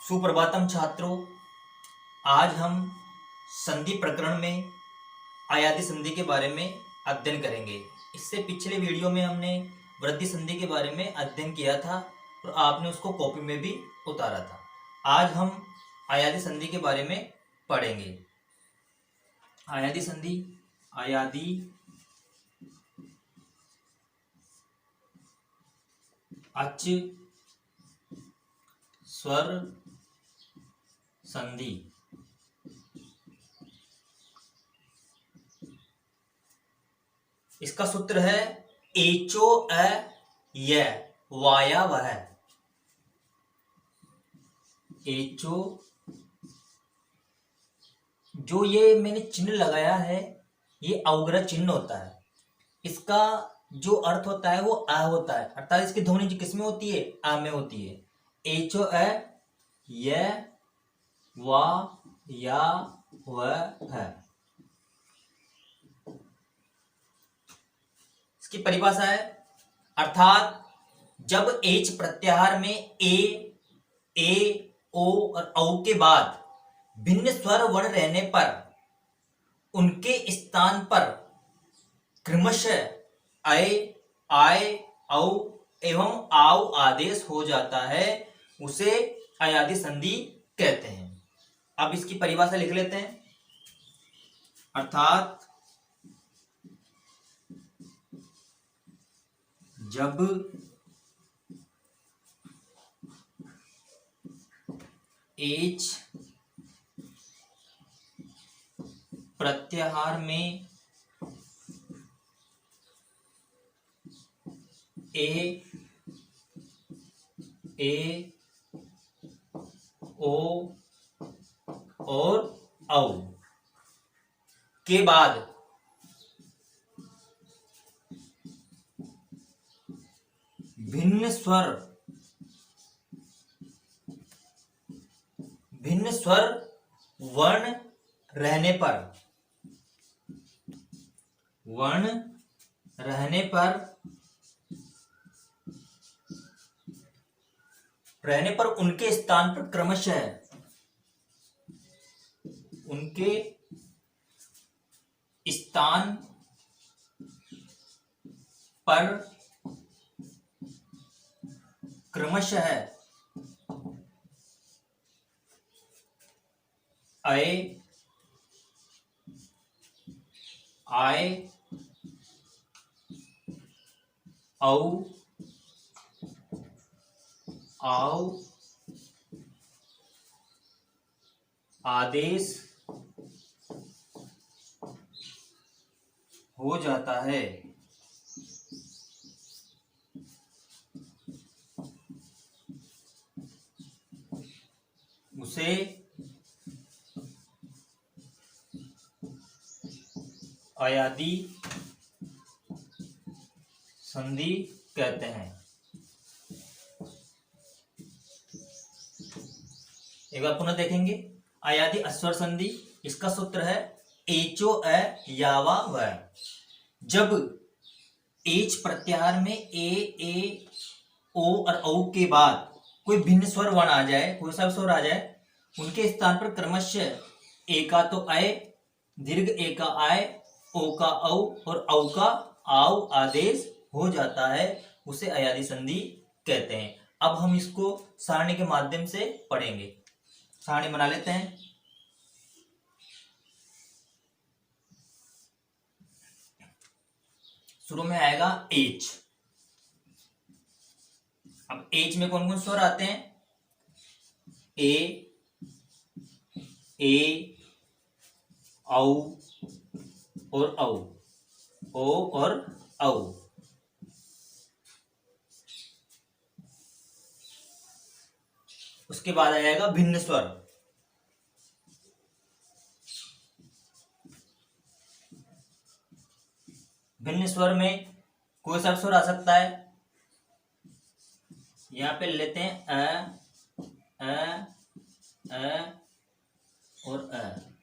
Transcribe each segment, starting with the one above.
सुप्रभातम छात्रों। आज हम संधि प्रकरण में आयाति संधि के बारे में अध्ययन करेंगे। इससे पिछले वीडियो में हमने वृद्धि संधि के बारे में अध्ययन किया था और आपने उसको कॉपी में भी उतारा था। आज हम आयाति संधि के बारे में पढ़ेंगे। आयाति संधि, आयादी अच स्वर संधि। इसका सूत्र है एचो अ य वाया वह। एचो, जो ये मैंने चिन्ह लगाया है ये अवग्रह चिन्ह होता है। इसका जो अर्थ होता है वो अ होता है, अर्थात इसकी ध्वनि किस में होती है? अ में होती है। एचो अ य वा या व है। इसकी परिभाषा है, अर्थात जब एच प्रत्याहार में ए ओ और औ के बाद भिन्न स्वर वर्ण रहने पर उनके स्थान पर क्रमशः अय, आय, औ एवं आव आदेश हो जाता है, उसे आयाति संधि कहते हैं। अब इसकी परिभाषा लिख लेते हैं। अर्थात जब एच प्रत्याहार में ए ओ और औ के बाद भिन्न स्वर वर्ण रहने पर उनके स्थान पर क्रमशः अय, आय, औ, आव आदेश हो जाता है। उसे आयाति संधि कहते हैं। एक बार पुनः देखेंगे। आयाति अस्वर संधि, इसका सूत्र है एचो अ यावा व। जब एच प्रत्याहार में ए ओ और औ के बाद कोई भिन्न स्वर वर्ण आ जाए, कोई सा स्वर आ जाए, उनके स्थान पर क्रमशः ए का तो अय, दीर्घ ए का आय, ओ का औ और औ का आव आदेश हो जाता है, उसे आयाति संधि कहते हैं। अब हम इसको सारणी के माध्यम से पढ़ेंगे। सारणी बना लेते हैं। शुरू में आएगा एच। अब एच में कौन कौन स्वर आते हैं? ए औ और औ, ओ और औ। उसके बाद आएगा भिन्न स्वर। भिन्न स्वर में कोई सा स्वर आ सकता है? यहां पे लेते हैं अ और अ।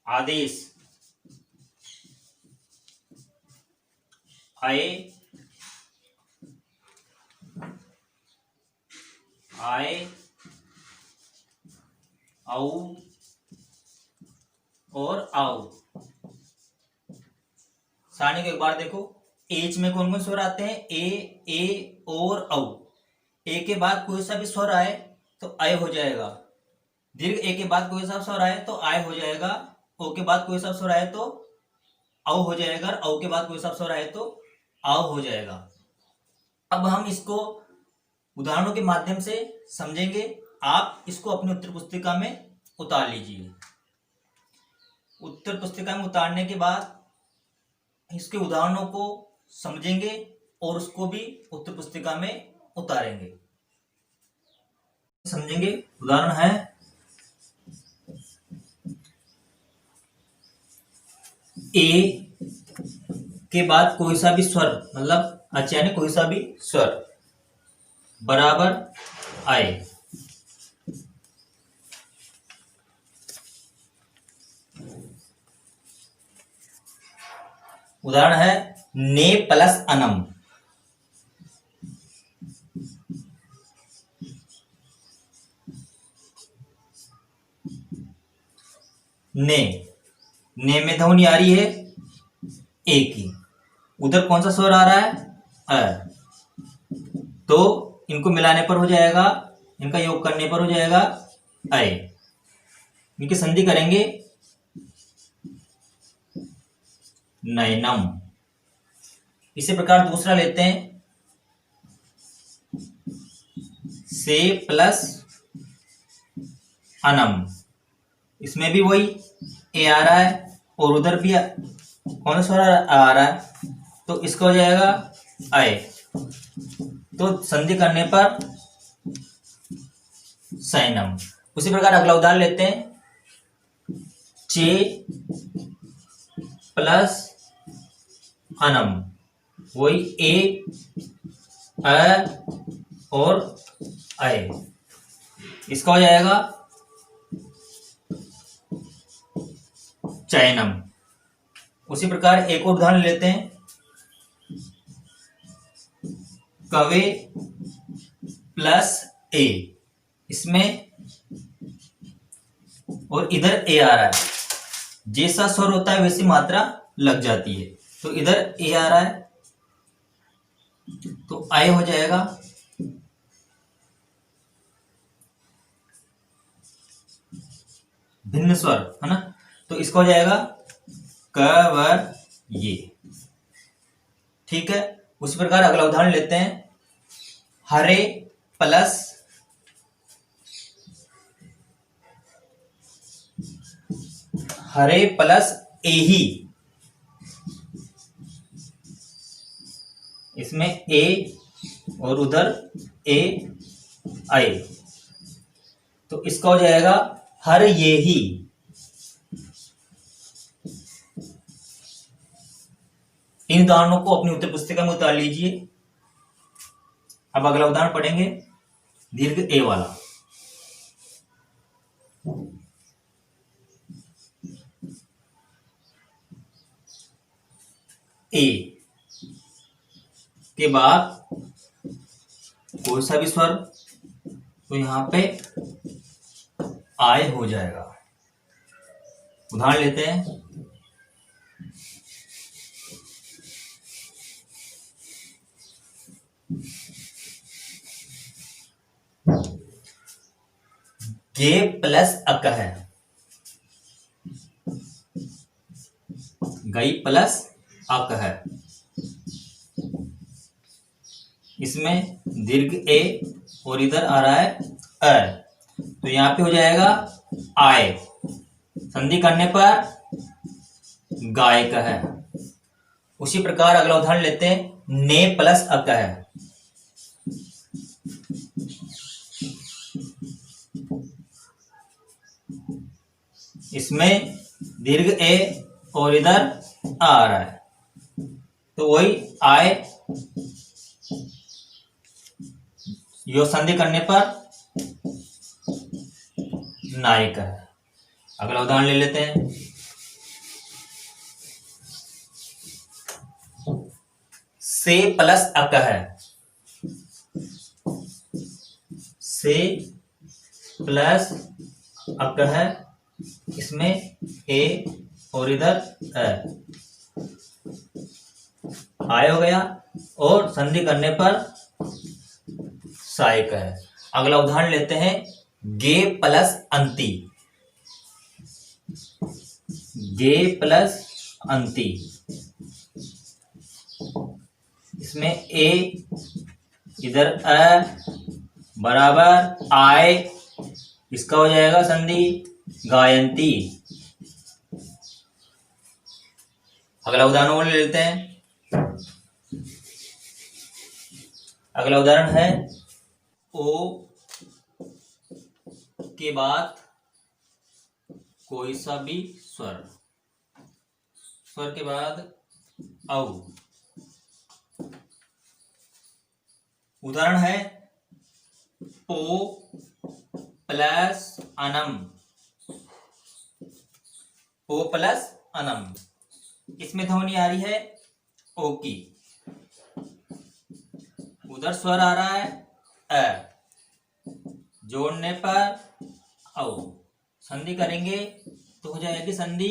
आदेश अय, आए, औ और आओ। सारणी को एक बार देखो। एच में कौन कौन स्वर आते हैं? ए और औ। ए के बाद कोई सा भी स्वर आए तो आय हो जाएगा। दीर्घ ए के बाद कोई सा स्वर आए तो आय हो जाएगा। ओ के बाद कोई सा स्वर आए तो औ हो जाएगा। औ के बाद कोई सा स्वर आए तो आओ हो जाएगा। अब हम इसको उदाहरणों के माध्यम से समझेंगे। आप इसको अपनी उत्तर पुस्तिका में उतार लीजिए। उत्तर पुस्तिका में उतारने के बाद इसके उदाहरणों को समझेंगे और उसको भी उत्तर पुस्तिका में उतारेंगे। समझेंगे। उदाहरण है ए के बाद कोई सा भी स्वर, मतलब अच यानी कोई सा भी स्वर बराबर आए। उदाहरण है ने प्लस अनम। ने में ध्वनि आ रही है ए की। उधर कौन सा स्वर आ रहा है? अ। तो इनको मिलाने पर हो जाएगा, इनका योग करने पर हो जाएगा अय। इनकी संधि करेंगे नयनम। इसी प्रकार दूसरा लेते हैं से प्लस अनम। इसमें भी वही ए आ रहा है और उधर भी कौन सा आ रहा है, तो इसका हो जाएगा आय। तो संधि करने पर सैनम। उसी प्रकार अगला उदाहरण लेते हैं चे प्लस अनम। वही ए अ और आय। इसका हो जाएगा चयनम। उसी प्रकार एक और उदाहरण लेते हैं कवे प्लस ए। इसमें और इधर ए आ रहा है, जैसा स्वर होता है वैसी मात्रा लग जाती है। तो इधर ए आ रहा है तो आय हो जाएगा भिन्न स्वर, है ना। तो इसका हो जाएगा कवर ये। ठीक है। उसी प्रकार अगला उदाहरण लेते हैं हरे प्लस एही। इसमें ए और उधर ए आई। तो इसका हो जाएगा हर ये ही। इन उदाहरणों को अपनी उत्तर पुस्तिका में उतार लीजिए। अब अगला उदाहरण पढ़ेंगे दीर्घ ए वाला। ए के बाद कोई सा भी स्वर तो यहां पे आय हो जाएगा। उदाहरण लेते हैं गे प्लस अक है। गई प्लस अक है। इसमें दीर्घ ए और इधर आ रहा है अ। तो यहां पे हो जाएगा आय। संधि करने पर गायक है। उसी प्रकार अगला उदाहरण लेते हैं ने प्लस अक है। इसमें दीर्घ ए और इधर आ रहा है तो वही आय। यो संधि करने पर नायक है। अगला उदाहरण ले लेते हैं से प्लस अक है। से प्लस अक है, इसमें ए और इधर आय हो गया, और संधि करने पर सहायक है। अगला उदाहरण लेते हैं, गे प्लस अंति। गे प्लस अंति, इसमें ए इधर बराबर आय, इसका हो जाएगा संधि गायंती। अगला उदाहरण और ले लेते हैं। अगला उदाहरण है, ओ के बाद कोई सा भी स्वर, स्वर के बाद औ। उदाहरण है, पो प्लस अनम। पो प्लस अनम, इसमें ध्वनि आ रही है ओ की, उधर स्वर आ रहा है अ, जोड़ने पर औ। संधि करेंगे तो हो जाएगी संधि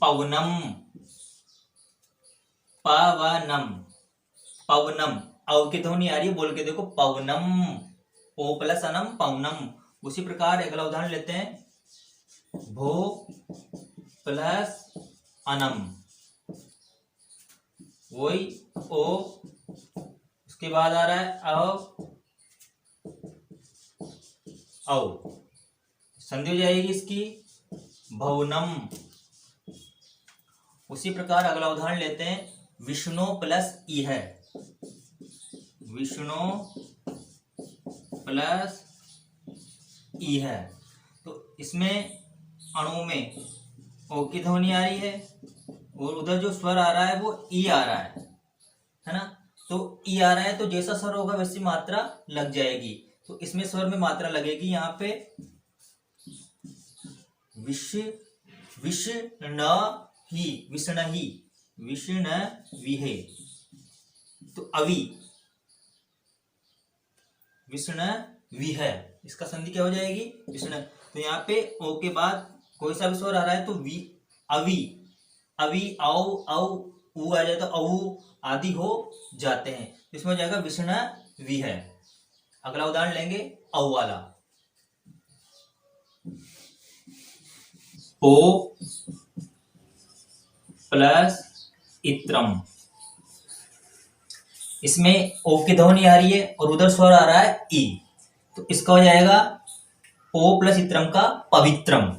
पवनम। पवनम, पवनम, औ की ध्वनि आ रही है, बोल के देखो, पवनम। O plus Anam, पवनम। उसी प्रकार अगला उदाहरण लेते हैं, भो प्लस अनम, वही ओ, उसके बाद आ रहा है औ, संधि हो जाएगी इसकी भवनम। उसी प्रकार अगला उदाहरण लेते हैं, विष्णु प्लस ई है। विष्णु प्लस ई है, तो इसमें अणु में ओ की ध्वनि आ रही है, और उधर जो स्वर आ रहा है वो ई आ रहा है ना। तो ई आ रहा है, तो जैसा स्वर होगा वैसी मात्रा लग जाएगी। तो इसमें स्वर में मात्रा लगेगी यहाँ पे विष, विष न ही, विष्ण ही, विष्ण विहे, तो अवि, विष्ण विह, इसका संधि क्या हो जाएगी विष्ण। तो यहाँ पे ओ के बाद कोई सा भी स्वर आ रहा है तो वी, अवि, अवि, औ, औ, उ आ जाए तो औ आदि हो जाते हैं, इसमें हो जाएगा विष्ण विह। अगला उदाहरण लेंगे औ वाला, ओ प्लस इत्रम, इसमें ओ की ध्वनि आ रही है और उधर स्वर आ रहा है ई, तो इसका हो जाएगा ओ प्लस इत्रम का पवित्रम।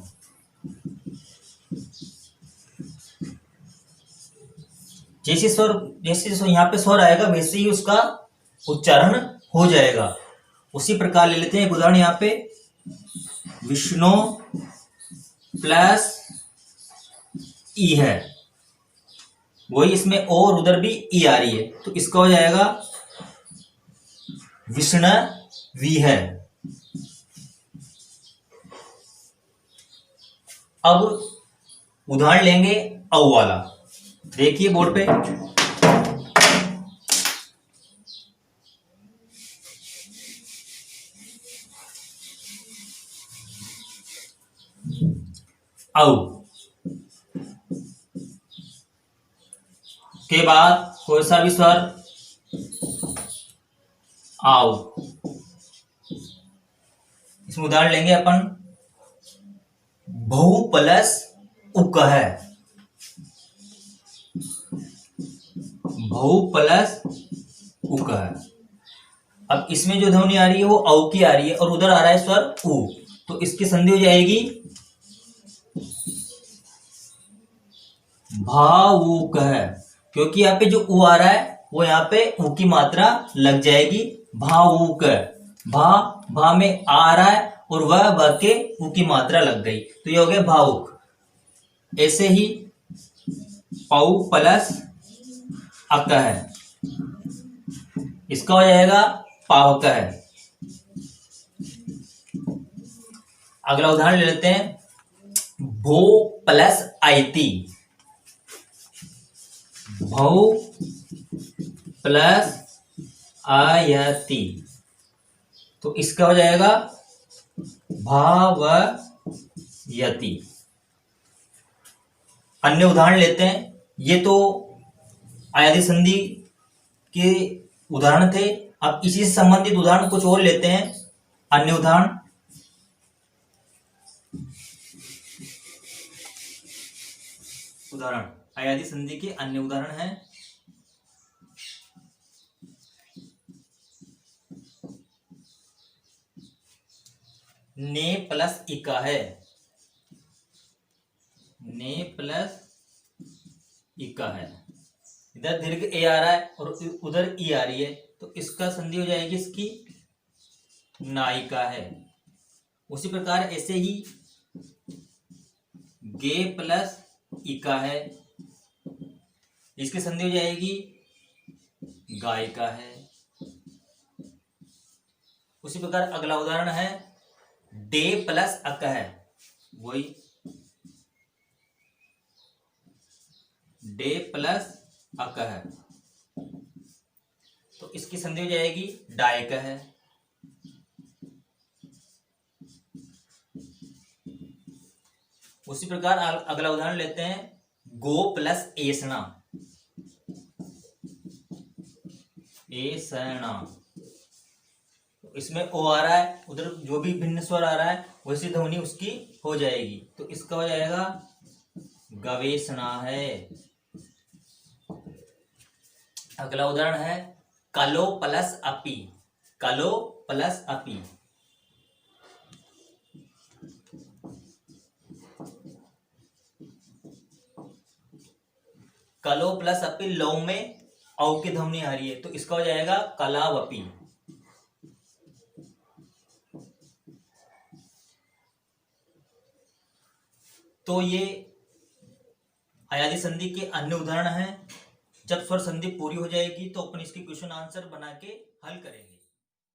जैसे स्वर, जैसे यहाँ पे स्वर आएगा वैसे ही उसका उच्चारण हो जाएगा। उसी प्रकार ले लेते हैं एक उदाहरण, यहाँ पे विष्णु प्लस ई है, वही इसमें ओ और उधर भी ई आ रही है, तो इसका हो जाएगा विष्ण वी है। अब उदाहरण लेंगे औ वाला, देखिए बोर्ड पे, औ के बाद कोई सा भी स्वर आओ। इसमें उदाहरण लेंगे अपन, बहु प्लस उक है। बहु प्लस उक है, अब इसमें जो ध्वनि आ रही है वो औ की आ रही है और उधर आ रहा है स्वर उ, तो इसकी संधि हो जाएगी भावुक है, क्योंकि यहाँ पे जो उ आ रहा है वो यहाँ पे उ की मात्रा लग जाएगी, भावुक। भा में आ रहा है और वह के उ की मात्रा लग गई, तो ये हो गया भावुक। ऐसे ही पौ प्लस अक है, इसका हो जाएगा पावक है। अगला उदाहरण ले लेते हैं, भो प्लस आयति। भौ प्लस आयति, तो इसका हो जाएगा भावयति। अन्य उदाहरण लेते हैं। ये तो अयादी संधि के उदाहरण थे। अब इसी से संबंधित उदाहरण कुछ और लेते हैं। अन्य उदाहरण अयादी संधि के अन्य उदाहरण हैं। ने प्लस इका है, ने प्लस इका है। इधर दीर्घ ए आ रहा है और उधर ई आ रही है, तो इसका संधि हो जाएगी इसकी नायिका है। उसी प्रकार ऐसे ही गे प्लस इका है, इसकी संधि हो जाएगी गायिका है। उसी प्रकार अगला उदाहरण है डे प्लस अक है, वही डे प्लस अक है, तो इसकी संधि हो जाएगी डायक है। उसी प्रकार अगला उदाहरण लेते हैं गो प्लस एसना, एसना। इसमें ओ आ रहा है, उधर जो भी भिन्न स्वर आ रहा है वैसी ध्वनि उसकी हो जाएगी, तो इसका हो जाएगा गवेषणा है। अगला उदाहरण है कलो प्लस अपी, कलो प्लस अपी। कलो प्लस अपी, लौ में औ की ध्वनि आ रही है, तो इसका हो जाएगा कलावपी। तो ये अयादी संधि के अन्य उदाहरण हैं। जब स्वर संधि पूरी हो जाएगी तो अपन इसकी क्वेश्चन आंसर बना के हल करेंगे।